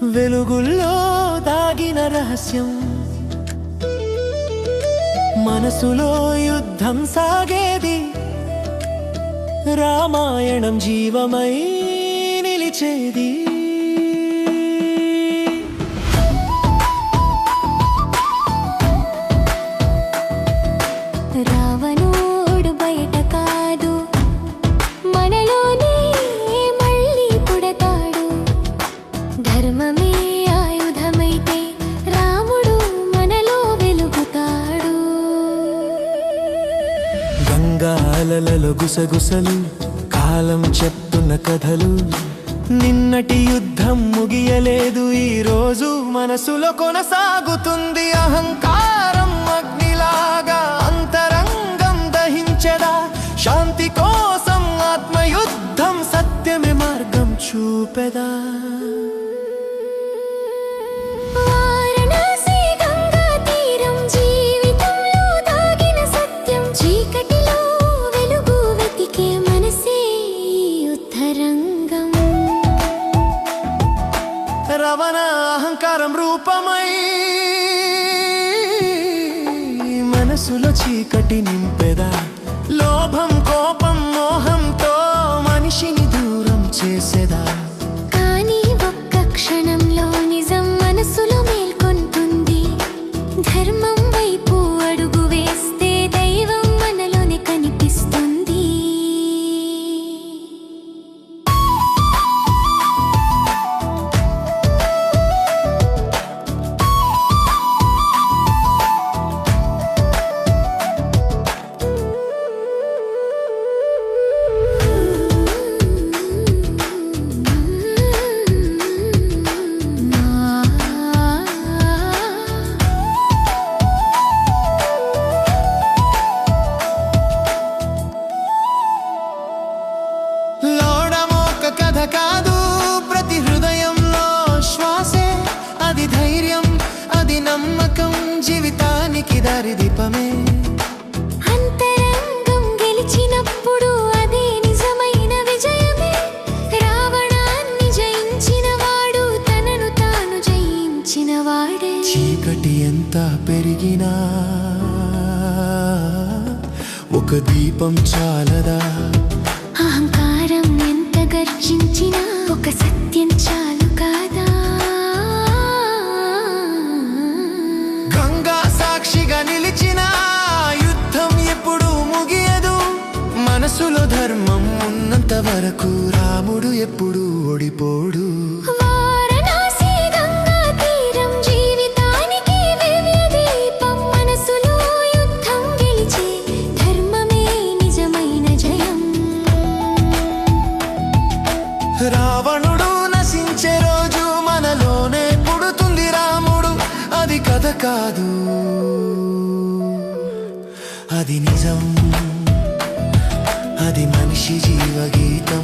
వెలుగుల్లో దాగిన రహస్యం, మనసులో యుద్ధం సాగేది, రామాయణం జీవమై నిలిచేది. రావణుడు బయట కాదు, మనలోనే మళ్ళీ పుడతాడు. ధర్మమే ఆయుధమైతే రాముడు మనలో వెలుగుతాడు. గంగా అలలలో గుసగుసలు, కాలం చెప్తున్న కథలు, నిన్నటి యుద్ధం ముగియలేదు, ఈ రోజు మనసులో కొనసాగుతుంది. అహంకారం అగ్నిలాగా అంతరంగం దహించదా, శాంతి కోసం ఆత్మయుద్ధం, సత్యమే మార్గం చూపెదా. వారణాసి గంగా తీరం, జీవితంలో దాగిన సత్యం, చీకటిలో వెలుగు వెతికే మనసే యుద్ధరంగం. రవణ అహంకారం రూపమై మనసులో చీకటి నింపెదా, లోభం కోపం మోహంతో మనిషిని దూరం చేసేదా. కానీ ఒక్క క్షణంలో నిజం మనసులో మేల్కొంటుంది. ధర్మం వైపు అడుగు వేస్తే దైవం మనలోనే కనిపిస్తుంది. లోడమొక్క కథ కాదు, ప్రతి హృదయంలో శ్వాసే, అది ధైర్యం, అది నమ్మకం, జీవితానికి దారిదీపమే. అంతరంగం గెలిచినప్పుడు అదే నిజమైన విజయమే. రావణాన్ని జయించిన వాడు తనను తాను జయించిన వాడే. చీకటి ఎంత పెరిగినా ఒక దీపం చాలదా, అహంకారం ఎంత గర్జించినా ఒక సత్యం చాలు కాదా. గంగా సాక్షిగా నిలిచిన యుద్ధం ఎప్పుడు ముగియదు, మనసులో ధర్మం ఉన్నంత వరకు రాముడు ఎప్పుడు ఓడిపోడు. వారణాసి గంగా తీరం, జీవితానికి దివ్య దీపం, మనసులో యుద్ధం గెలిచే ధర్మమే నిజమైన జయం. రావణుడు నశించే రోజు మనలోనే పుడుతుంది రాముడు, అది కథ కాదు, అది నిజం, అది మనిషి జీవగీతం.